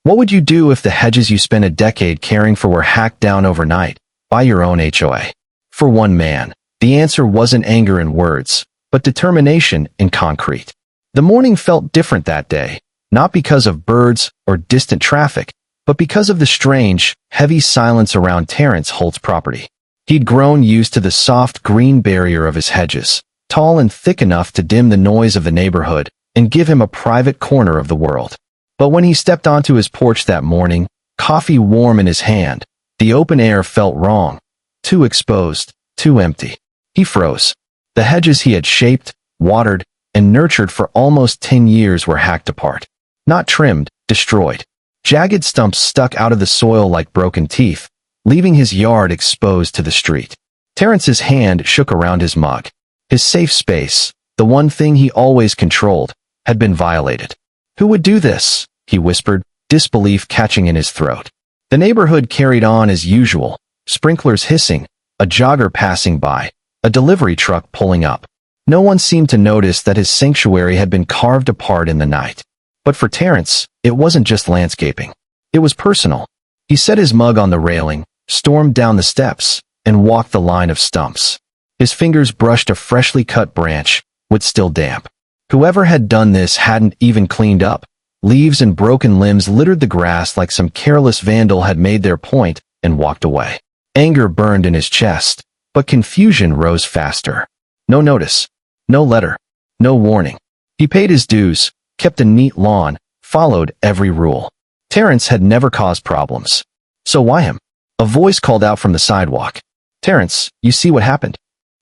What would you do if the hedges you spent a decade caring for were hacked down overnight by your own HOA? For one man, the answer wasn't anger in words, but determination in concrete. The morning felt different that day, not because of birds or distant traffic, but because of the strange, heavy silence around Terrence Holt's property. He'd grown used to the soft green barrier of his hedges, tall and thick enough to dim the noise of the neighborhood and give him a private corner of the world. But when he stepped onto his porch that morning, coffee warm in his hand, the open air felt wrong, too exposed, too empty. He froze. The hedges he had shaped, watered, and nurtured for almost 10 years were hacked apart. Not trimmed, destroyed. Jagged stumps stuck out of the soil like broken teeth, leaving his yard exposed to the street. Terrence's hand shook around his mug. His safe space, the one thing he always controlled, had been violated. Who would do this? He whispered, disbelief catching in his throat. The neighborhood carried on as usual, sprinklers hissing, a jogger passing by, a delivery truck pulling up. No one seemed to notice that his sanctuary had been carved apart in the night. But for Terrence, it wasn't just landscaping. It was personal. He set his mug on the railing, stormed down the steps, and walked the line of stumps. His fingers brushed a freshly cut branch, wood still damp. Whoever had done this hadn't even cleaned up. Leaves and broken limbs littered the grass like some careless vandal had made their point and walked away. Anger burned in his chest, but confusion rose faster. No notice, no letter, no warning. He paid his dues, kept a neat lawn, followed every rule. Terrence had never caused problems. So why him? A voice called out from the sidewalk. Terrence, you see what happened?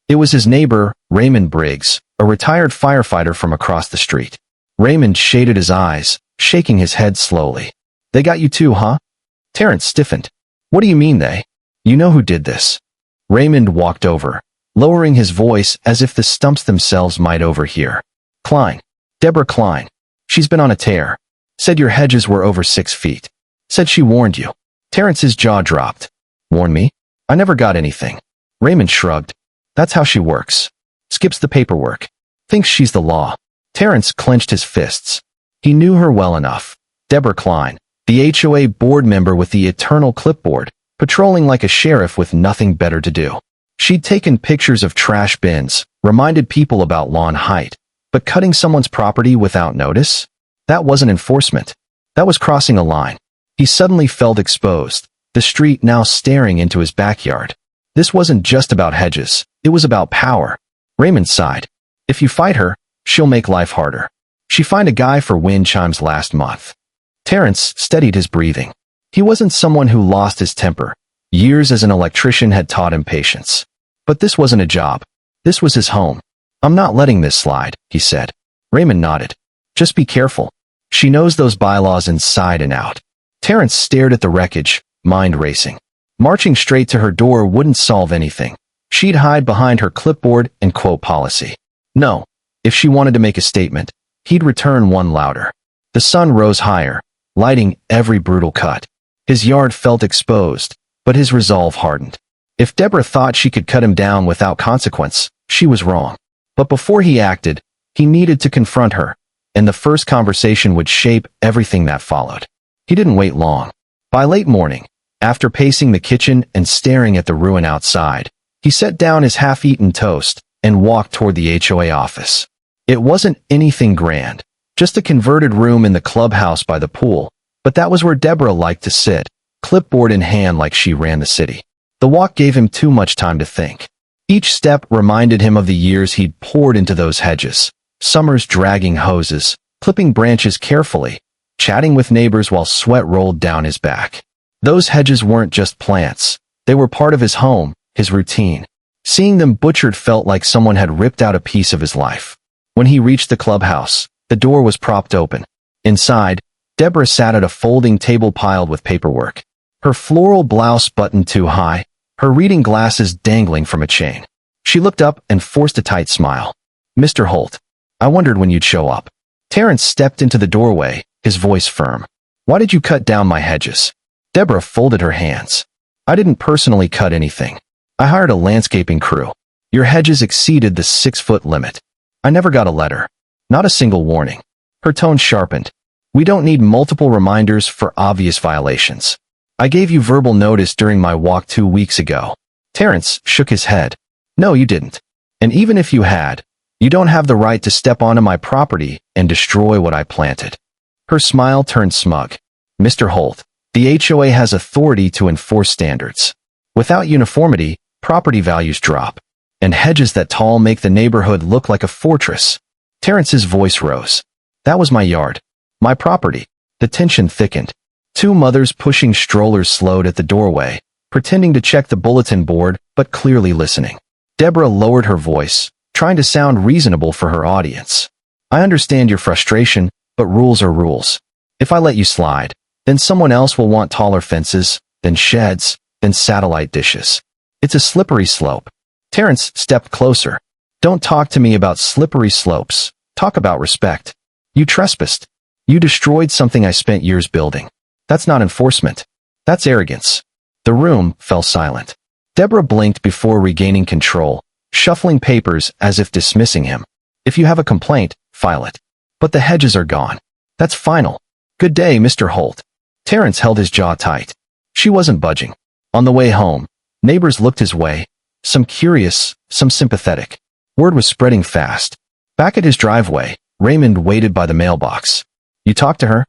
It was his neighbor, Raymond Briggs, a retired firefighter from across the street. Raymond shaded his eyes, shaking his head slowly. They got you too, huh? Terrence stiffened. What do you mean they? You know who did this. Raymond walked over, lowering his voice as if the stumps themselves might overhear. Klein. Deborah Klein. She's been on a tear. Said your hedges were over 6 feet. Said she warned you. Terrence's jaw dropped. Warn me? I never got anything. Raymond shrugged. That's how she works. Skips the paperwork. Thinks she's the law. Terrence clenched his fists. He knew her well enough. Deborah Klein, the HOA board member with the eternal clipboard, patrolling like a sheriff with nothing better to do. She'd taken pictures of trash bins, reminded people about lawn height, but cutting someone's property without notice? That wasn't enforcement. That was crossing a line. He suddenly felt exposed, the street now staring into his backyard. This wasn't just about hedges. It was about power. Raymond sighed. If you fight her, she'll make life harder. She fined a guy for wind chimes last month. Terrence steadied his breathing. He wasn't someone who lost his temper. Years as an electrician had taught him patience. But this wasn't a job. This was his home. I'm not letting this slide, he said. Raymond nodded. Just be careful. She knows those bylaws inside and out. Terrence stared at the wreckage, mind racing. Marching straight to her door wouldn't solve anything. She'd hide behind her clipboard and quote policy. No. If she wanted to make a statement, he'd return one louder. The sun rose higher, lighting every brutal cut. His yard felt exposed, but his resolve hardened. If Deborah thought she could cut him down without consequence, she was wrong. But before he acted, he needed to confront her, and the first conversation would shape everything that followed. He didn't wait long. By late morning, after pacing the kitchen and staring at the ruin outside, he set down his half-eaten toast and walked toward the HOA office. It wasn't anything grand, just a converted room in the clubhouse by the pool, but that was where Deborah liked to sit, clipboard in hand like she ran the city. The walk gave him too much time to think. Each step reminded him of the years he'd poured into those hedges, summers dragging hoses, clipping branches carefully, chatting with neighbors while sweat rolled down his back. Those hedges weren't just plants. They were part of his home, his routine. Seeing them butchered felt like someone had ripped out a piece of his life. When he reached the clubhouse, the door was propped open. Inside, Deborah sat at a folding table piled with paperwork. Her floral blouse buttoned too high, her reading glasses dangling from a chain. She looked up and forced a tight smile. Mr. Holt, I wondered when you'd show up. Terrence stepped into the doorway, his voice firm. Why did you cut down my hedges? Deborah folded her hands. I didn't personally cut anything. I hired a landscaping crew. Your hedges exceeded the 6-foot limit. I never got a letter. Not a single warning. Her tone sharpened. We don't need multiple reminders for obvious violations. I gave you verbal notice during my walk 2 weeks ago. Terrence shook his head. No, you didn't. And even if you had, you don't have the right to step onto my property and destroy what I planted. Her smile turned smug. Mr. Holt, the HOA has authority to enforce standards. Without uniformity, property values drop, and hedges that tall make the neighborhood look like a fortress. Terrence's voice rose. That was my yard. My property. The tension thickened. 2 mothers pushing strollers slowed at the doorway, pretending to check the bulletin board but clearly listening. Deborah lowered her voice, trying to sound reasonable for her audience. I understand your frustration, but rules are rules. If I let you slide, then someone else will want taller fences, then sheds, then satellite dishes. It's a slippery slope. Terrence stepped closer. Don't talk to me about slippery slopes. Talk about respect. You trespassed. You destroyed something I spent years building. That's not enforcement. That's arrogance. The room fell silent. Deborah blinked before regaining control, shuffling papers as if dismissing him. If you have a complaint, file it. But the hedges are gone. That's final. Good day, Mr. Holt. Terrence held his jaw tight. She wasn't budging. On the way home, neighbors looked his way, some curious, some sympathetic. Word was spreading fast. Back at his driveway, Raymond waited by the mailbox. You talked to her?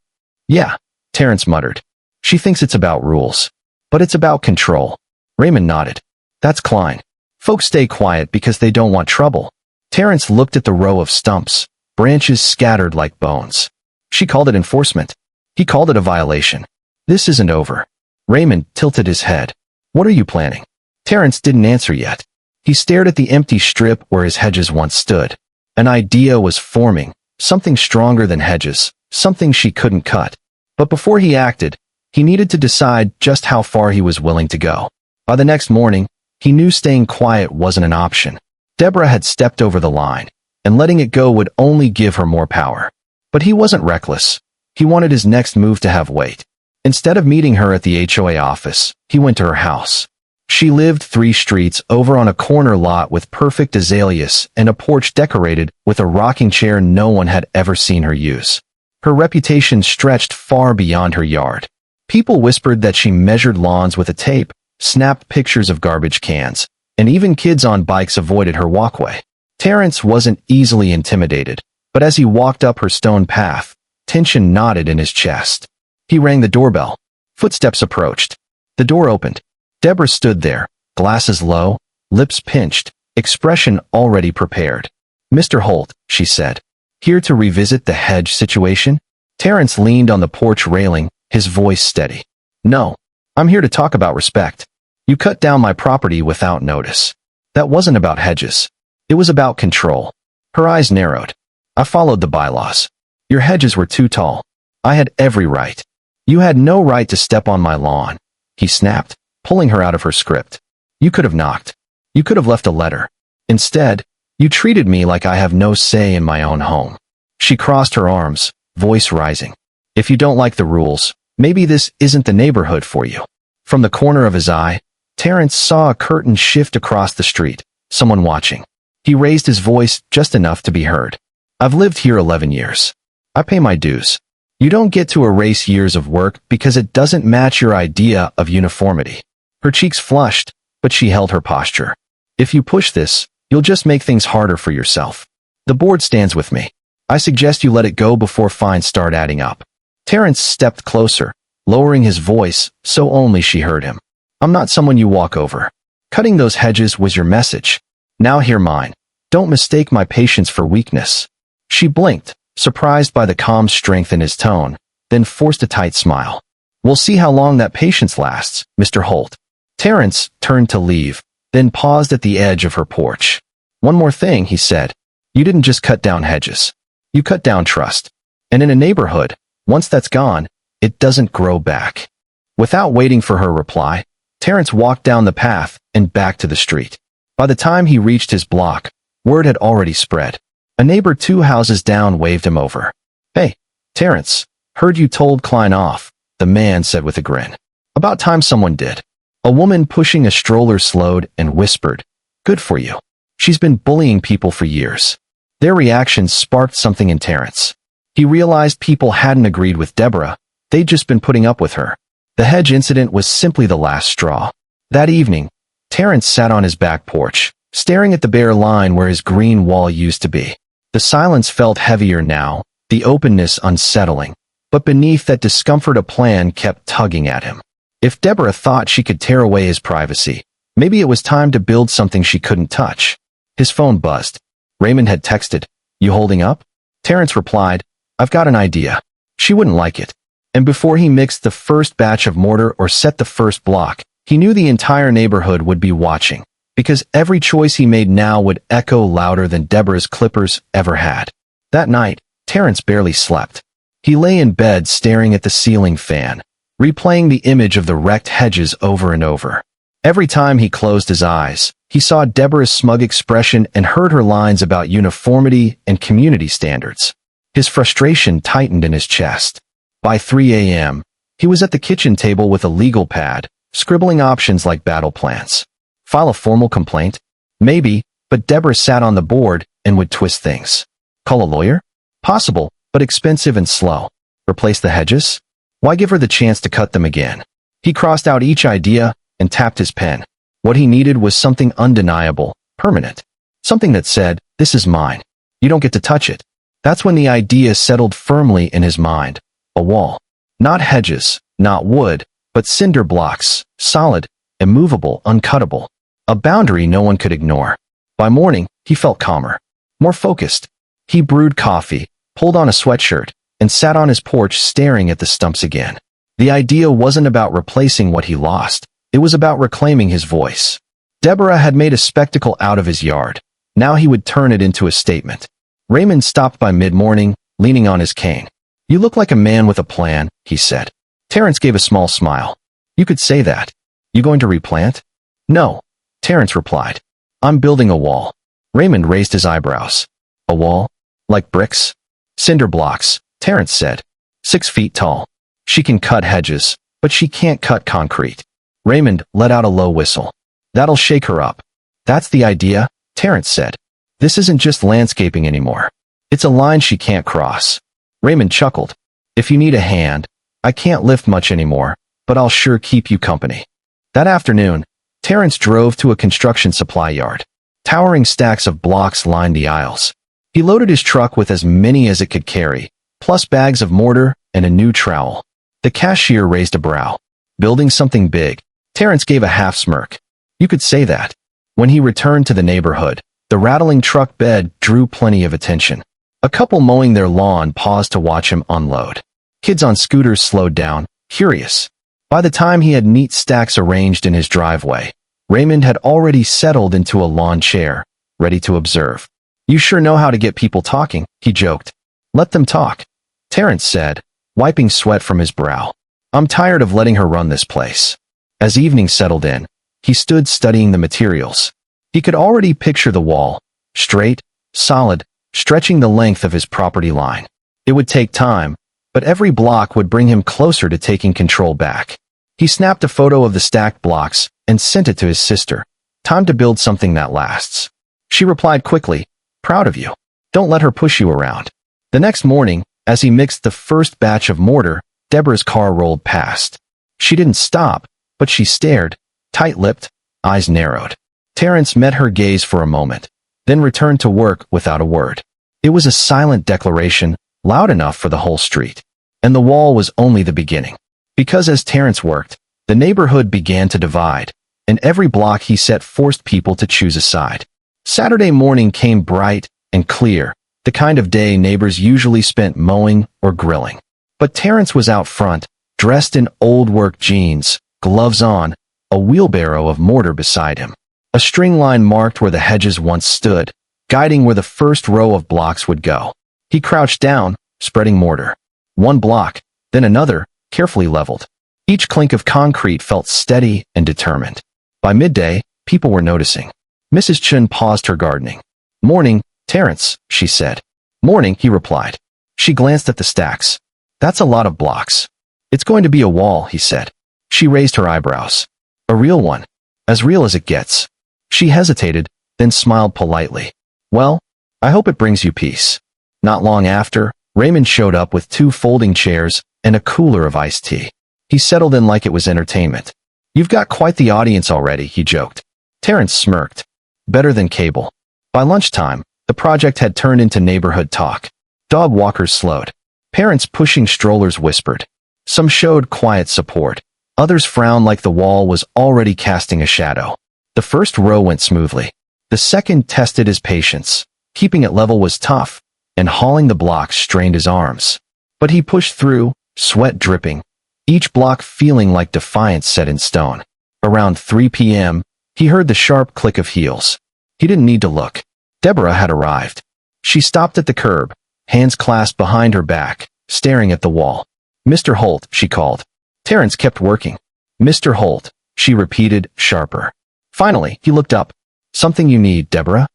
Yeah, Terrence muttered. She thinks it's about rules. But it's about control. Raymond nodded. That's Klein. Folks stay quiet because they don't want trouble. Terrence looked at the row of stumps, branches scattered like bones. She called it enforcement. He called it a violation. This isn't over. Raymond tilted his head. What are you planning? Terrence didn't answer yet. He stared at the empty strip where his hedges once stood. An idea was forming, something stronger than hedges, something she couldn't cut. But before he acted, he needed to decide just how far he was willing to go. By the next morning, he knew staying quiet wasn't an option. Deborah had stepped over the line, and letting it go would only give her more power. But he wasn't reckless. He wanted his next move to have weight. Instead of meeting her at the HOA office, he went to her house. She lived 3 streets over on a corner lot with perfect azaleas and a porch decorated with a rocking chair no one had ever seen her use. Her reputation stretched far beyond her yard. People whispered that she measured lawns with a tape, snapped pictures of garbage cans, and even kids on bikes avoided her walkway. Terrence wasn't easily intimidated, but as he walked up her stone path, tension knotted in his chest. He rang the doorbell. Footsteps approached. The door opened. Deborah stood there, glasses low, lips pinched, expression already prepared. Mr. Holt, she said. Here to revisit the hedge situation? Terrence leaned on the porch railing, his voice steady. No. I'm here to talk about respect. You cut down my property without notice. That wasn't about hedges. It was about control. Her eyes narrowed. I followed the bylaws. Your hedges were too tall. I had every right. You had no right to step on my lawn. He snapped, pulling her out of her script. You could have knocked. You could have left a letter. Instead, you treated me like I have no say in my own home. She crossed her arms, voice rising. If you don't like the rules, maybe this isn't the neighborhood for you. From the corner of his eye, Terrence saw a curtain shift across the street, someone watching. He raised his voice just enough to be heard. I've lived here 11 years. I pay my dues. You don't get to erase years of work because it doesn't match your idea of uniformity. Her cheeks flushed, but she held her posture. If you push this, you'll just make things harder for yourself. The board stands with me. I suggest you let it go before fines start adding up. Terrence stepped closer, lowering his voice so only she heard him. I'm not someone you walk over. Cutting those hedges was your message. Now hear mine. Don't mistake my patience for weakness. She blinked, surprised by the calm strength in his tone, then forced a tight smile. We'll see how long that patience lasts, Mr. Holt. Terrence turned to leave, then paused at the edge of her porch. One more thing, he said. You didn't just cut down hedges. You cut down trust. And in a neighborhood, once that's gone, it doesn't grow back. Without waiting for her reply, Terrence walked down the path and back to the street. By the time he reached his block, word had already spread. A neighbor 2 houses down waved him over. Hey, Terrence, heard you told Klein off, the man said with a grin. About time someone did. A woman pushing a stroller slowed and whispered, Good for you. She's been bullying people for years. Their reactions sparked something in Terrence. He realized people hadn't agreed with Deborah, they'd just been putting up with her. The hedge incident was simply the last straw. That evening, Terrence sat on his back porch, staring at the bare line where his green wall used to be. The silence felt heavier now, the openness unsettling, but beneath that discomfort a plan kept tugging at him. If Deborah thought she could tear away his privacy, maybe it was time to build something she couldn't touch. His phone buzzed. Raymond had texted, "You holding up?" Terrence replied, "I've got an idea." She wouldn't like it. And before he mixed the first batch of mortar or set the first block, he knew the entire neighborhood would be watching, because every choice he made now would echo louder than Deborah's clippers ever had. That night, Terrence barely slept. He lay in bed staring at the ceiling fan, replaying the image of the wrecked Hedges over and over. Every time he closed his eyes, he saw Deborah's smug expression and heard her lines about uniformity and community standards. His frustration tightened in his chest. By 3 a.m., he was at the kitchen table with a legal pad, scribbling options like battle plans. File a formal complaint? Maybe, but Deborah sat on the board and would twist things. Call a lawyer? Possible, but expensive and slow. Replace the Hedges? Why give her the chance to cut them again? He crossed out each idea and tapped his pen. What he needed was something undeniable, permanent. Something that said, "This is mine. You don't get to touch it." That's when the idea settled firmly in his mind. A wall. Not hedges, not wood, but cinder blocks, solid, immovable, uncuttable. A boundary no one could ignore. By morning, he felt calmer, more focused. He brewed coffee, pulled on a sweatshirt, and sat on his porch staring at the stumps again. The idea wasn't about replacing what he lost. It was about reclaiming his voice. Deborah had made a spectacle out of his yard. Now he would turn it into a statement. Raymond stopped by mid-morning, leaning on his cane. "You look like a man with a plan," he said. Terrence gave a small smile. "You could say that. You going to replant?" "No," Terrence replied. "I'm building a wall." Raymond raised his eyebrows. "A wall? Like bricks?" "Cinder blocks," Terrence said. 6 feet tall. "She can cut hedges, but she can't cut concrete." Raymond let out a low whistle. "That'll shake her up." "That's the idea," Terrence said. "This isn't just landscaping anymore. It's a line she can't cross." Raymond chuckled. "If you need a hand, I can't lift much anymore, but I'll sure keep you company." That afternoon, Terrence drove to a construction supply yard. Towering stacks of blocks lined the aisles. He loaded his truck with as many as it could carry, plus bags of mortar and a new trowel. The cashier raised a brow. "Building something big." Terrence gave a half smirk. "You could say that." When he returned to the neighborhood, the rattling truck bed drew plenty of attention. A couple mowing their lawn paused to watch him unload. Kids on scooters slowed down, curious. By the time he had neat stacks arranged in his driveway, Raymond had already settled into a lawn chair, ready to observe. "You sure know how to get people talking," he joked. "Let them talk," Terrence said, wiping sweat from his brow. "I'm tired of letting her run this place." As evening settled in, he stood studying the materials. He could already picture the wall, straight, solid, stretching the length of his property line. It would take time, but every block would bring him closer to taking control back. He snapped a photo of the stacked blocks and sent it to his sister. "Time to build something that lasts." She replied quickly, "Proud of you. Don't let her push you around." The next morning, as he mixed the first batch of mortar, Deborah's car rolled past. She didn't stop, but she stared, tight-lipped, eyes narrowed. Terrence met her gaze for a moment, then returned to work without a word. It was a silent declaration, loud enough for the whole street. And the wall was only the beginning. Because as Terrence worked, the neighborhood began to divide, and every block he set forced people to choose a side. Saturday morning came bright and clear, the kind of day neighbors usually spent mowing or grilling. But Terrence was out front, dressed in old work jeans, gloves on, a wheelbarrow of mortar beside him. A string line marked where the Hedges once stood, guiding where the first row of blocks would go. He crouched down, spreading mortar. One block, then another, carefully leveled. Each clink of concrete felt steady and determined. By midday, people were noticing. Mrs. Chun paused her gardening. "Morning, Terrence," she said. "Morning," he replied. She glanced at the stacks. "That's a lot of blocks." "It's going to be a wall," he said. She raised her eyebrows. "A real one. As real as it gets." She hesitated, then smiled politely. "Well, I hope it brings you peace." Not long after, Raymond showed up with 2 folding chairs and a cooler of iced tea. He settled in like it was entertainment. "You've got quite the audience already," he joked. Terrence smirked. Better than cable. By lunchtime, the project had turned into neighborhood talk. Dog walkers slowed. Parents pushing strollers whispered. Some showed quiet support. Others frowned like the wall was already casting a shadow. The first row went smoothly. The second tested his patience. Keeping it level was tough, and hauling the blocks strained his arms. But he pushed through, sweat dripping, each block feeling like defiance set in stone. Around 3 p.m., he heard the sharp click of heels. He didn't need to look. Deborah had arrived. She stopped at the curb, hands clasped behind her back, staring at the wall. "Mr. Holt," she called. Terrence kept working. "Mr. Holt," she repeated, sharper. Finally, he looked up. "Something you need, Deborah?"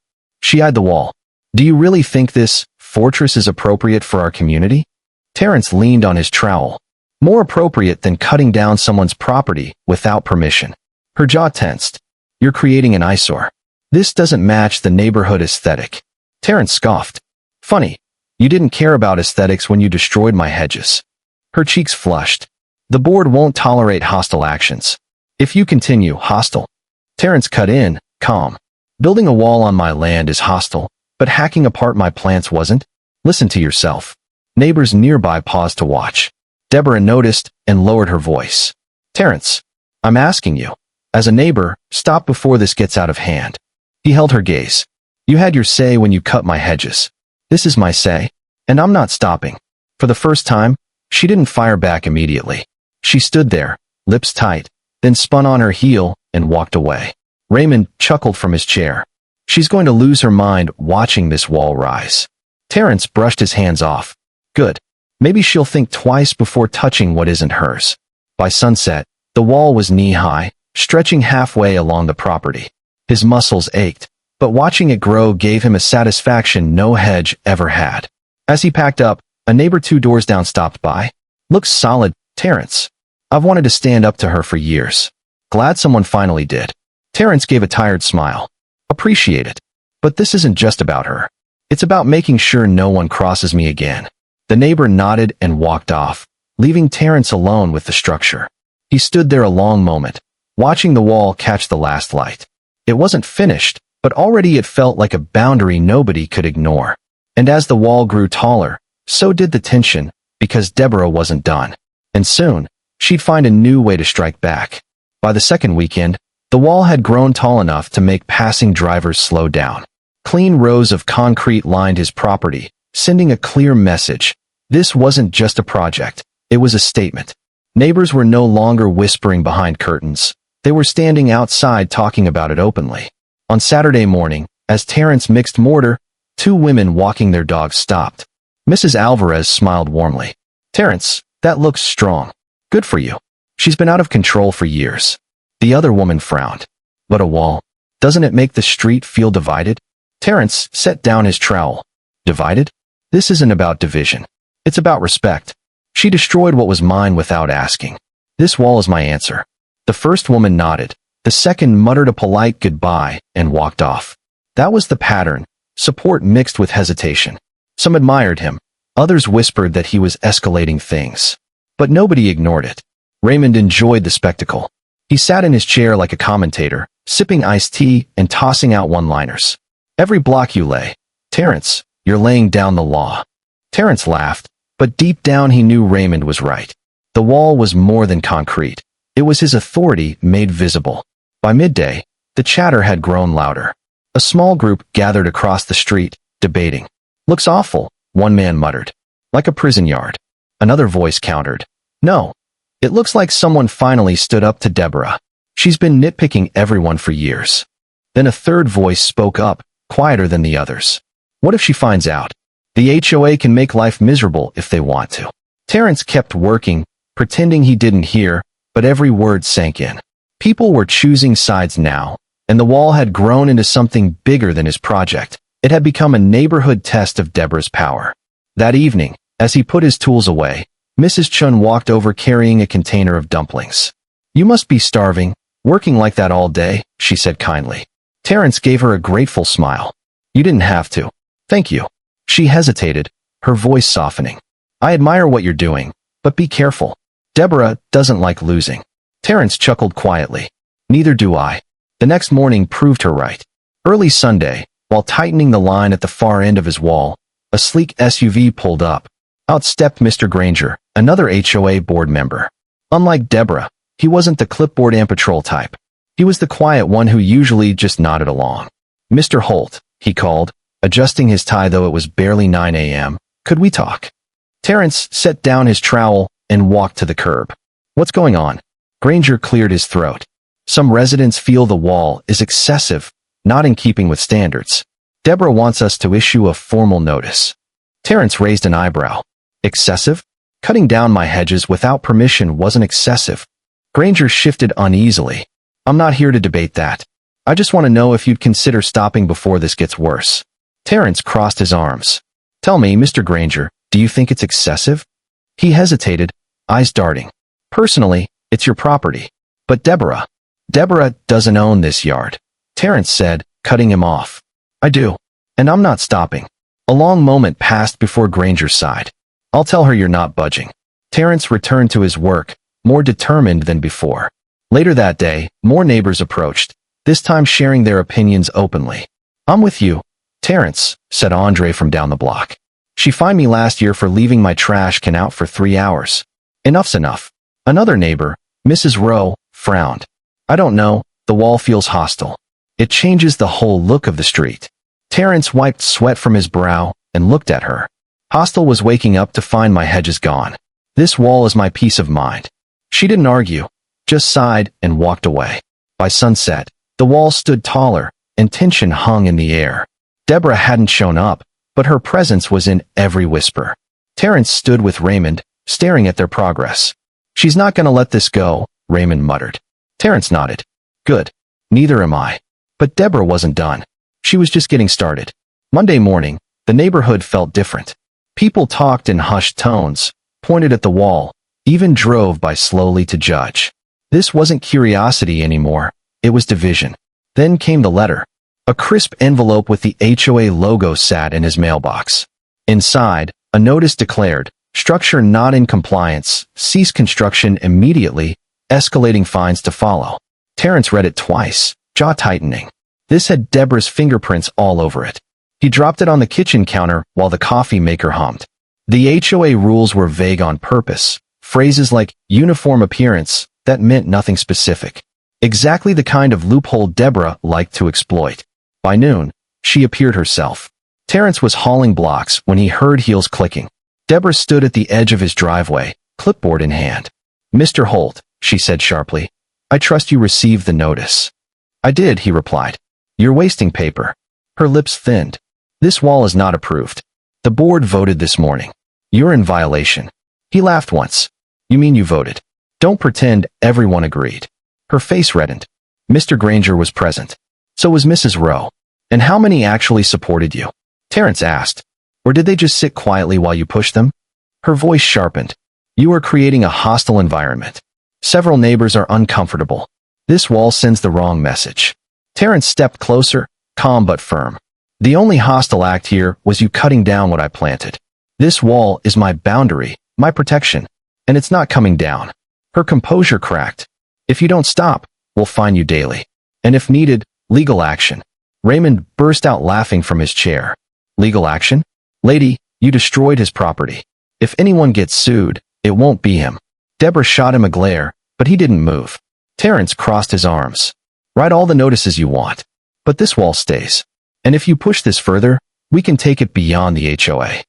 She eyed the wall. "Do you really think this fortress is appropriate for our community?" Terrence leaned on his trowel. "More appropriate than cutting down someone's property without permission." Her jaw tensed. "You're creating an eyesore. This doesn't match the neighborhood aesthetic." Terrence scoffed. "Funny, you didn't care about aesthetics when you destroyed my hedges." Her cheeks flushed. "The board won't tolerate hostile actions. If you continue hostile." Terrence cut in, calm. "Building a wall on my land is hostile, but hacking apart my plants wasn't. Listen to yourself." Neighbors nearby paused to watch. Deborah noticed and lowered her voice. "Terrence, I'm asking you, as a neighbor, stop before this gets out of hand." He held her gaze. "You had your say when you cut my hedges. This is my say, and I'm not stopping." For the first time, she didn't fire back immediately. She stood there, lips tight, then spun on her heel and walked away. Raymond chuckled from his chair. "She's going to lose her mind watching this wall rise." Terrence brushed his hands off. "Good. Maybe she'll think twice before touching what isn't hers." By sunset, the wall was knee-high, stretching halfway along the property. His muscles ached, but watching it grow gave him a satisfaction no hedge ever had. As he packed up, a neighbor 2 doors down stopped by. "Looks solid, Terrence. I've wanted to stand up to her for years. Glad someone finally did." Terrence gave a tired smile. "Appreciate it. But this isn't just about her. It's about making sure no one crosses me again." The neighbor nodded and walked off, leaving Terrence alone with the structure. He stood there a long moment, watching the wall catch the last light. It wasn't finished, but already it felt like a boundary nobody could ignore. And as the wall grew taller, so did the tension, because Deborah wasn't done. And soon, she'd find a new way to strike back. By the second weekend, the wall had grown tall enough to make passing drivers slow down. Clean rows of concrete lined his property, sending a clear message. This wasn't just a project, it was a statement. Neighbors were no longer whispering behind curtains. They were standing outside talking about it openly. On Saturday morning, as Terrence mixed mortar, 2 women walking their dogs stopped. Mrs. Alvarez smiled warmly. "Terrence, that looks strong. Good for you. She's been out of control for years." The other woman frowned. "But a wall, doesn't it make the street feel divided?" Terrence set down his trowel. "Divided? This isn't about division. It's about respect. She destroyed what was mine without asking. This wall is my answer." The first woman nodded. The second muttered a polite goodbye and walked off. That was the pattern, support mixed with hesitation. Some admired him. Others whispered that he was escalating things. But nobody ignored it. Raymond enjoyed the spectacle. He sat in his chair like a commentator, sipping iced tea and tossing out one-liners. "Every block you lay, Terrence, you're laying down the law." Terrence laughed, but deep down he knew Raymond was right. The wall was more than concrete. It was his authority made visible. By midday, the chatter had grown louder. A small group gathered across the street, debating. "Looks awful," one man muttered. "Like a prison yard." Another voice countered. "No. It looks like someone finally stood up to Deborah. She's been nitpicking everyone for years." Then a third voice spoke up, quieter than the others. "What if she finds out? The HOA can make life miserable if they want to." Terrence kept working, pretending he didn't hear, but every word sank in. People were choosing sides now, and the wall had grown into something bigger than his project. It had become a neighborhood test of Deborah's power. That evening, as he put his tools away, Mrs. Chun walked over carrying a container of dumplings. "You must be starving, working like that all day," she said kindly. Terrence gave her a grateful smile. "You didn't have to. Thank you." She hesitated, her voice softening. I admire what you're doing, but be careful. Deborah doesn't like losing. Terrence chuckled quietly. Neither do I. The next morning proved her right. Early Sunday, while tightening the line at the far end of his wall, a sleek SUV pulled up. Out stepped Mr. Granger, another HOA board member. Unlike Deborah, he wasn't the clipboard and patrol type. He was the quiet one who usually just nodded along. Mr. Holt, he called, adjusting his tie though it was barely 9 a.m. Could we talk? Terrence set down his trowel and walked to the curb. What's going on? Granger cleared his throat. Some residents feel the wall is excessive, not in keeping with standards. Deborah wants us to issue a formal notice. Terrence raised an eyebrow. Excessive? Cutting down my hedges without permission wasn't excessive. Granger shifted uneasily. I'm not here to debate that. I just want to know if you'd consider stopping before this gets worse. Terrence crossed his arms. Tell me, Mr. Granger, do you think it's excessive? He hesitated, eyes darting. Personally, it's your property. But Deborah doesn't own this yard. Terrence said, cutting him off. I do. And I'm not stopping. A long moment passed before Granger sighed. I'll tell her you're not budging. Terrence returned to his work, more determined than before. Later that day, more neighbors approached, this time sharing their opinions openly. I'm with you, Terrence, said Andre from down the block. She fined me last year for leaving my trash can out for 3 hours. Enough's enough. Another neighbor, Mrs. Rowe, frowned. I don't know, the wall feels hostile. It changes the whole look of the street. Terrence wiped sweat from his brow and looked at her. Hostile was waking up to find my hedges gone. This wall is my peace of mind. She didn't argue, just sighed and walked away. By sunset, the wall stood taller, and tension hung in the air. Deborah hadn't shown up, but her presence was in every whisper. Terrence stood with Raymond, staring at their progress. She's not going to let this go, Raymond muttered. Terrence nodded. Good. Neither am I. But Deborah wasn't done. She was just getting started. Monday morning, the neighborhood felt different. People talked in hushed tones, pointed at the wall, even drove by slowly to judge. This wasn't curiosity anymore, it was division. Then came the letter. A crisp envelope with the HOA logo sat in his mailbox. Inside, a notice declared, structure not in compliance, cease construction immediately, escalating fines to follow. Terrence read it twice, jaw tightening. This had Deborah's fingerprints all over it. He dropped it on the kitchen counter while the coffee maker hummed. The HOA rules were vague on purpose. Phrases like uniform appearance that meant nothing specific. Exactly the kind of loophole Deborah liked to exploit. By noon, she appeared herself. Terrence was hauling blocks when he heard heels clicking. Deborah stood at the edge of his driveway, clipboard in hand. Mr. Holt, she said sharply, I trust you received the notice. I did, he replied. You're wasting paper. Her lips thinned. This wall is not approved. The board voted this morning. You're in violation. He laughed once. You mean you voted? Don't pretend everyone agreed. Her face reddened. Mr. Granger was present. So was Mrs. Rowe. And how many actually supported you? Terrence asked. Or did they just sit quietly while you pushed them? Her voice sharpened. You are creating a hostile environment. Several neighbors are uncomfortable. This wall sends the wrong message. Terrence stepped closer, calm but firm. The only hostile act here was you cutting down what I planted. This wall is my boundary, my protection, and it's not coming down. Her composure cracked. If you don't stop, we'll fine you daily. And if needed, legal action. Raymond burst out laughing from his chair. Legal action? Lady, you destroyed his property. If anyone gets sued, it won't be him. Deborah shot him a glare, but he didn't move. Terrence crossed his arms. Write all the notices you want. But this wall stays. And if you push this further, we can take it beyond the HOA.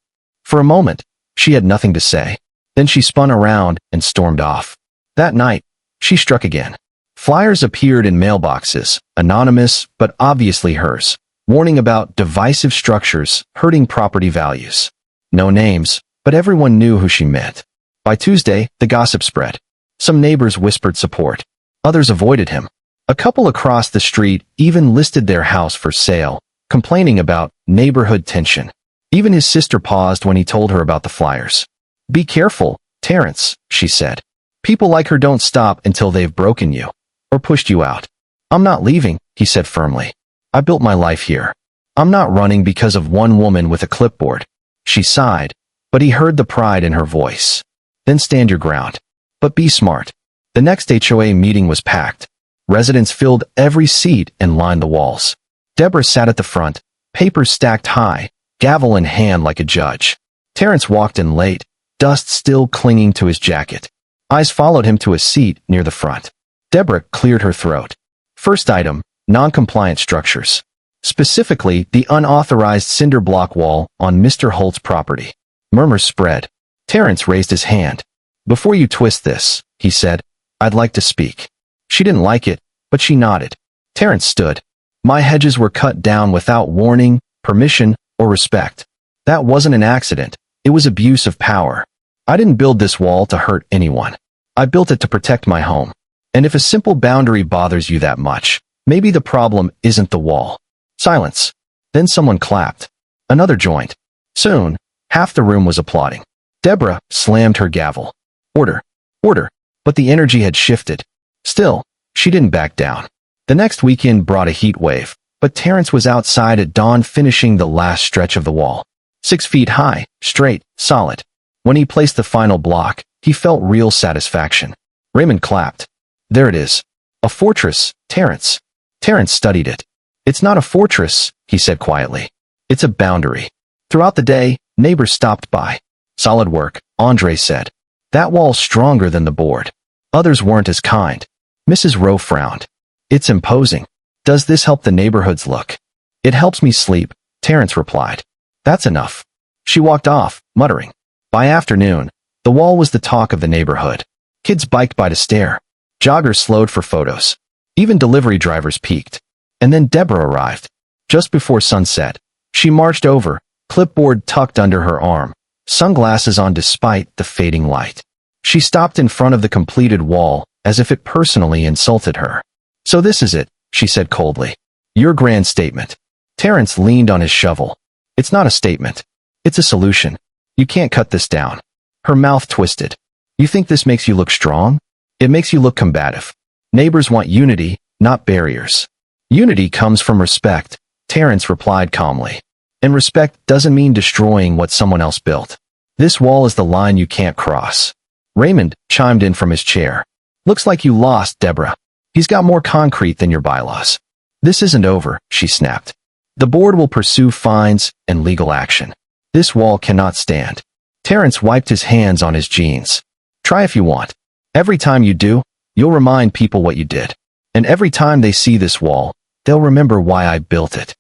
For a moment, she had nothing to say. Then she spun around and stormed off. That night, she struck again. Flyers appeared in mailboxes, anonymous but obviously hers, warning about divisive structures hurting property values. No names, but everyone knew who she meant. By Tuesday, the gossip spread. Some neighbors whispered support. Others avoided him. A couple across the street even listed their house for sale, complaining about neighborhood tension. Even his sister paused when he told her about the flyers. Be careful, Terrence, she said. People like her don't stop until they've broken you or pushed you out. I'm not leaving, he said firmly. I built my life here. I'm not running because of one woman with a clipboard. She sighed, but he heard the pride in her voice. Then stand your ground. But be smart. The next HOA meeting was packed. Residents filled every seat and lined the walls. Deborah sat at the front, papers stacked high, gavel in hand like a judge. Terrence walked in late, dust still clinging to his jacket. Eyes followed him to a seat near the front. Deborah cleared her throat. First item, non-compliant structures. Specifically, the unauthorized cinder block wall on Mr. Holt's property. Murmurs spread. Terrence raised his hand. Before you twist this, he said, I'd like to speak. She didn't like it, but she nodded. Terrence stood. My hedges were cut down without warning, permission, or respect. That wasn't an accident. It was abuse of power. I didn't build this wall to hurt anyone. I built it to protect my home. And if a simple boundary bothers you that much, maybe the problem isn't the wall. Silence. Then someone clapped. Another joined. Soon, half the room was applauding. Deborah slammed her gavel. Order. Order. But the energy had shifted. Still, she didn't back down. The next weekend brought a heat wave, but Terrence was outside at dawn finishing the last stretch of the wall. 6 feet high, straight, solid. When he placed the final block, he felt real satisfaction. Raymond clapped. There it is. A fortress, Terrence. Terrence studied it. It's not a fortress, he said quietly. It's a boundary. Throughout the day, neighbors stopped by. Solid work, Andre said. That wall's stronger than the board. Others weren't as kind. Mrs. Rowe frowned. It's imposing. Does this help the neighborhood's look? It helps me sleep, Terrence replied. That's enough. She walked off, muttering. By afternoon, the wall was the talk of the neighborhood. Kids biked by to stare. Joggers slowed for photos. Even delivery drivers peeked. And then Deborah arrived. Just before sunset, she marched over, clipboard tucked under her arm, sunglasses on despite the fading light. She stopped in front of the completed wall, as if it personally insulted her. So this is it, she said coldly. Your grand statement. Terrence leaned on his shovel. It's not a statement. It's a solution. You can't cut this down. Her mouth twisted. You think this makes you look strong? It makes you look combative. Neighbors want unity, not barriers. Unity comes from respect, Terrence replied calmly. And respect doesn't mean destroying what someone else built. This wall is the line you can't cross. Raymond chimed in from his chair. Looks like you lost, Deborah. He's got more concrete than your bylaws. This isn't over, she snapped. The board will pursue fines and legal action. This wall cannot stand. Terrence wiped his hands on his jeans. Try if you want. Every time you do, you'll remind people what you did. And every time they see this wall, they'll remember why I built it.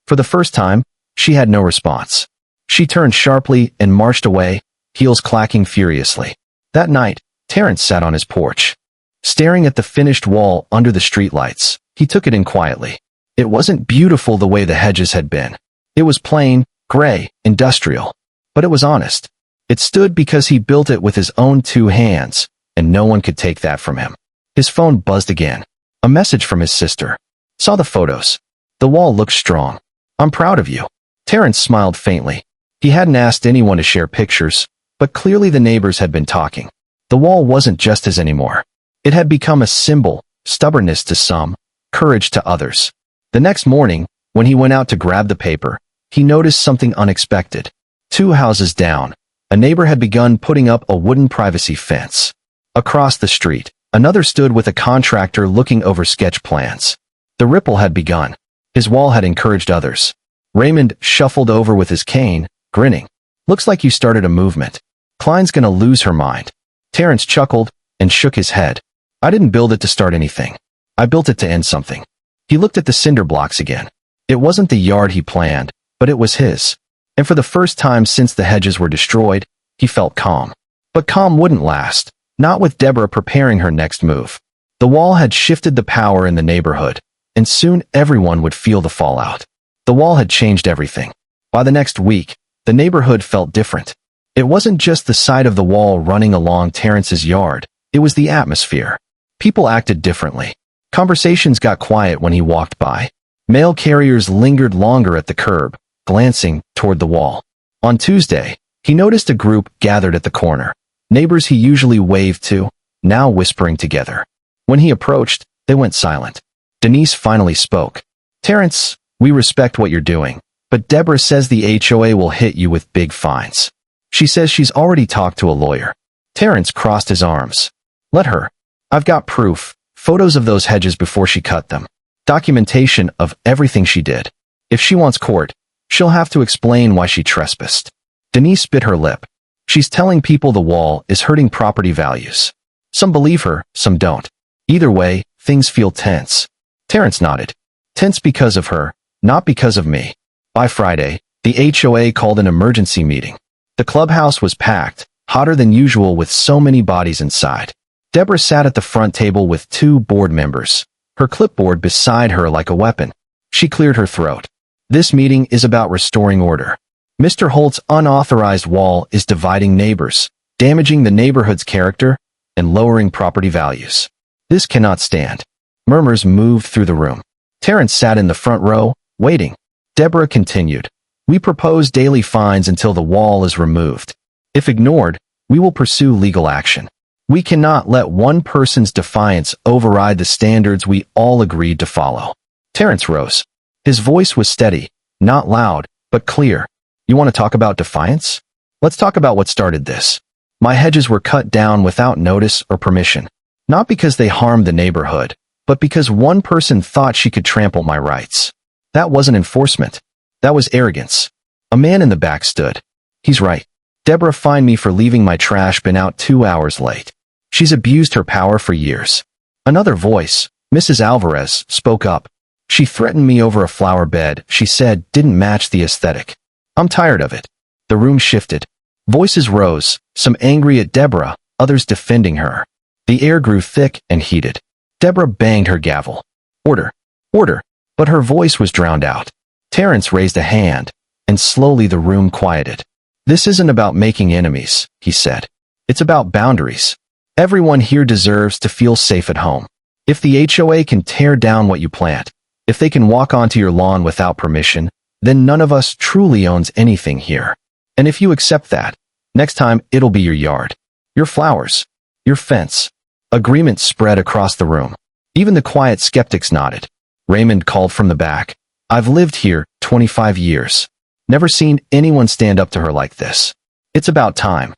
For the first time, she had no response. She turned sharply and marched away, heels clacking furiously. That night, Terrence sat on his porch. Staring at the finished wall under the streetlights, he took it in quietly. It wasn't beautiful the way the hedges had been. It was plain, gray, industrial. But it was honest. It stood because he built it with his own 2 hands, and no one could take that from him. His phone buzzed again. A message from his sister. Saw the photos. The wall looks strong. I'm proud of you. Terrence smiled faintly. He hadn't asked anyone to share pictures, but clearly the neighbors had been talking. The wall wasn't just his anymore. It had become a symbol, stubbornness to some, courage to others. The next morning, when he went out to grab the paper, he noticed something unexpected. 2 houses down, a neighbor had begun putting up a wooden privacy fence. Across the street, another stood with a contractor looking over sketch plans. The ripple had begun. His wall had encouraged others. Raymond shuffled over with his cane, grinning. Looks like you started a movement. Klein's gonna lose her mind. Terrence chuckled and shook his head. I didn't build it to start anything. I built it to end something. He looked at the cinder blocks again. It wasn't the yard he planned, but it was his. And for the first time since the hedges were destroyed, he felt calm. But calm wouldn't last, not with Deborah preparing her next move. The wall had shifted the power in the neighborhood, and soon everyone would feel the fallout. The wall had changed everything. By the next week, the neighborhood felt different. It wasn't just the sight of the wall running along Terrence's yard, it was the atmosphere. People acted differently. Conversations got quiet when he walked by. Mail carriers lingered longer at the curb, glancing toward the wall. On Tuesday, he noticed a group gathered at the corner. Neighbors he usually waved to, now whispering together. When he approached, they went silent. Denise finally spoke. Terrence, we respect what you're doing, but Deborah says the HOA will hit you with big fines. She says she's already talked to a lawyer. Terrence crossed his arms. Let her. I've got proof, photos of those hedges before she cut them. Documentation of everything she did. If she wants court, she'll have to explain why she trespassed. Denise bit her lip. She's telling people the wall is hurting property values. Some believe her, some don't. Either way, things feel tense. Terrence nodded. Tense because of her, not because of me. By Friday, the HOA called an emergency meeting. The clubhouse was packed, hotter than usual with so many bodies inside. Deborah sat at the front table with 2 board members, her clipboard beside her like a weapon. She cleared her throat. This meeting is about restoring order. Mr. Holt's unauthorized wall is dividing neighbors, damaging the neighborhood's character, and lowering property values. This cannot stand. Murmurs moved through the room. Terrence sat in the front row, waiting. Deborah continued. We propose daily fines until the wall is removed. If ignored, we will pursue legal action. We cannot let one person's defiance override the standards we all agreed to follow. Terrence rose. His voice was steady, not loud, but clear. You want to talk about defiance? Let's talk about what started this. My hedges were cut down without notice or permission. Not because they harmed the neighborhood, but because one person thought she could trample my rights. That wasn't enforcement. That was arrogance. A man in the back stood. He's right. Deborah fined me for leaving my trash bin out 2 hours late. She's abused her power for years. Another voice, Mrs. Alvarez, spoke up. She threatened me over a flower bed she said didn't match the aesthetic. I'm tired of it. The room shifted. Voices rose, some angry at Deborah, others defending her. The air grew thick and heated. Deborah banged her gavel. Order. Order. But her voice was drowned out. Terrence raised a hand, and slowly the room quieted. This isn't about making enemies, he said. It's about boundaries. Everyone here deserves to feel safe at home. If the HOA can tear down what you plant, if they can walk onto your lawn without permission, then none of us truly owns anything here. And if you accept that, next time it'll be your yard, your flowers, your fence. Agreement spread across the room. Even the quiet skeptics nodded. Raymond called from the back. I've lived here 25 years. Never seen anyone stand up to her like this. It's about time.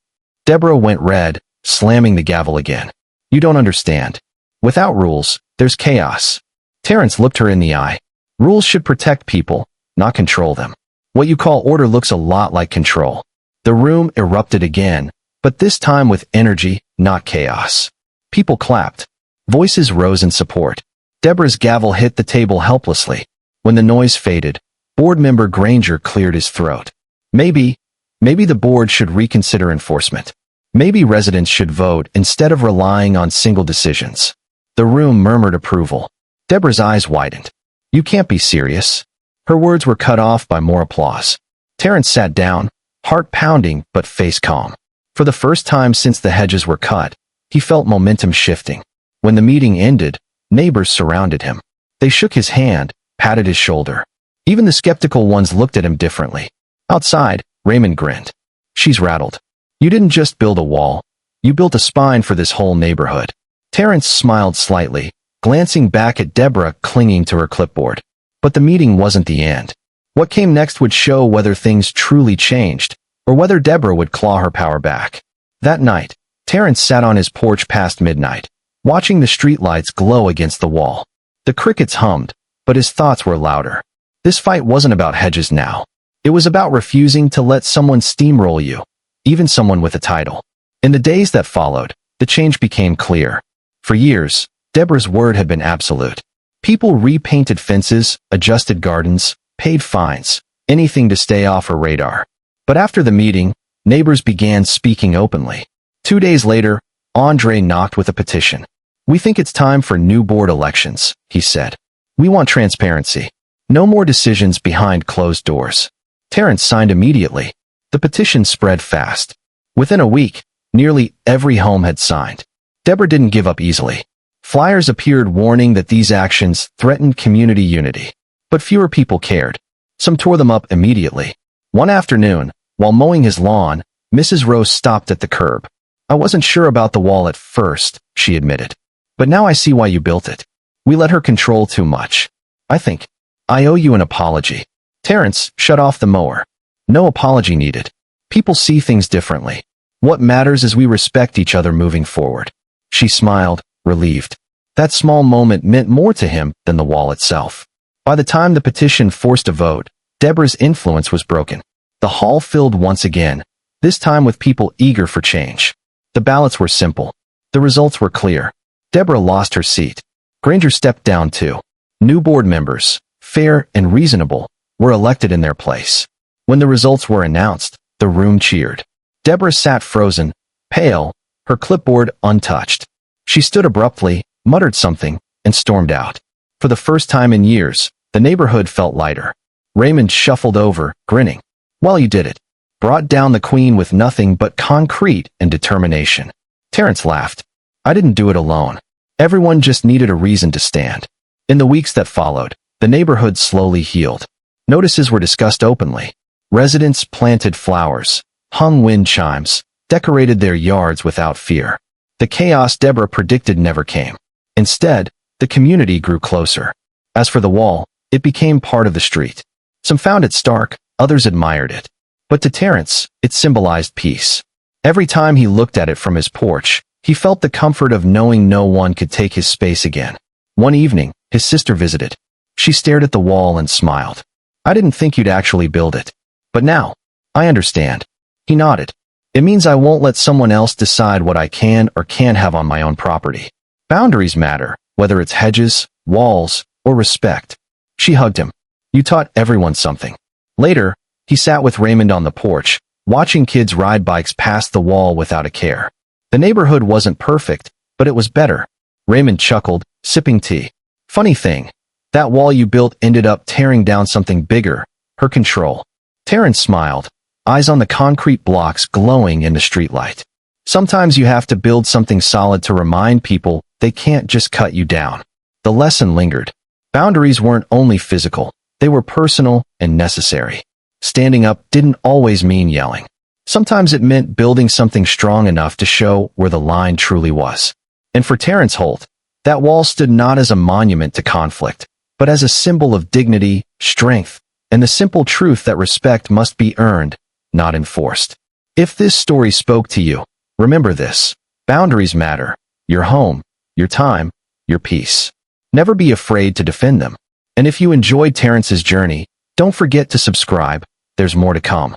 Deborah went red, slamming the gavel again. You don't understand. Without rules, there's chaos. Terrence looked her in the eye. Rules should protect people, not control them. What you call order looks a lot like control. The room erupted again, but this time with energy, not chaos. People clapped. Voices rose in support. Deborah's gavel hit the table helplessly. When the noise faded, board member Granger cleared his throat. Maybe the board should reconsider enforcement. Maybe residents should vote instead of relying on single decisions. The room murmured approval. Deborah's eyes widened. You can't be serious. Her words were cut off by more applause. Terrence sat down, heart pounding but face calm. For the first time since the hedges were cut, he felt momentum shifting. When the meeting ended, neighbors surrounded him. They shook his hand, patted his shoulder. Even the skeptical ones looked at him differently. Outside, Raymond grinned. She's rattled. You didn't just build a wall. You built a spine for this whole neighborhood. Terrence smiled slightly, glancing back at Deborah clinging to her clipboard. But the meeting wasn't the end. What came next would show whether things truly changed, or whether Deborah would claw her power back. That night, Terrence sat on his porch past midnight, watching the streetlights glow against the wall. The crickets hummed, but his thoughts were louder. This fight wasn't about Hedges now. It was about refusing to let someone steamroll you, even someone with a title. In the days that followed, the change became clear. For years, Deborah's word had been absolute. People repainted fences, adjusted gardens, paid fines, anything to stay off her radar. But after the meeting, neighbors began speaking openly. 2 days later, Andre knocked with a petition. We think it's time for new board elections, he said. We want transparency. No more decisions behind closed doors. Terrence signed immediately. The petition spread fast. Within a week, nearly every home had signed. Deborah didn't give up easily. Flyers appeared warning that these actions threatened community unity. But fewer people cared. Some tore them up immediately. One afternoon, while mowing his lawn, Mrs. Rose stopped at the curb. I wasn't sure about the wall at first, she admitted. But now I see why you built it. We let her control too much. I think I owe you an apology. Terrence shut off the mower. No apology needed. People see things differently. What matters is we respect each other moving forward. She smiled, relieved. That small moment meant more to him than the wall itself. By the time the petition forced a vote, Deborah's influence was broken. The hall filled once again, this time with people eager for change. The ballots were simple. The results were clear. Deborah lost her seat. Granger stepped down too. New board members, fair and reasonable, were elected in their place. When the results were announced, the room cheered. Deborah sat frozen, pale, her clipboard untouched. She stood abruptly, muttered something, and stormed out. For the first time in years, the neighborhood felt lighter. Raymond shuffled over, grinning. "Well, you did it. Brought down the queen with nothing but concrete and determination." Terrence laughed. "I didn't do it alone. Everyone just needed a reason to stand." In the weeks that followed, the neighborhood slowly healed. Notices were discussed openly. Residents planted flowers, hung wind chimes, decorated their yards without fear. The chaos Deborah predicted never came. Instead, the community grew closer. As for the wall, it became part of the street. Some found it stark, others admired it. But to Terrence, it symbolized peace. Every time he looked at it from his porch, he felt the comfort of knowing no one could take his space again. One evening, his sister visited. She stared at the wall and smiled. "I didn't think you'd actually build it. But now, I understand." He nodded. "It means I won't let someone else decide what I can or can't have on my own property. Boundaries matter, whether it's hedges, walls, or respect." She hugged him. "You taught everyone something." Later, he sat with Raymond on the porch, watching kids ride bikes past the wall without a care. The neighborhood wasn't perfect, but it was better. Raymond chuckled, sipping tea. "Funny thing, that wall you built ended up tearing down something bigger, her control." Terrence smiled, eyes on the concrete blocks glowing in the streetlight. Sometimes you have to build something solid to remind people they can't just cut you down. The lesson lingered. Boundaries weren't only physical, they were personal and necessary. Standing up didn't always mean yelling. Sometimes it meant building something strong enough to show where the line truly was. And for Terrence Holt, that wall stood not as a monument to conflict, but as a symbol of dignity, strength, and the simple truth that respect must be earned, not enforced. If this story spoke to you, remember this: boundaries matter. Your home, your time, your peace. Never be afraid to defend them. And if you enjoyed Terrence's journey, don't forget to subscribe. There's more to come.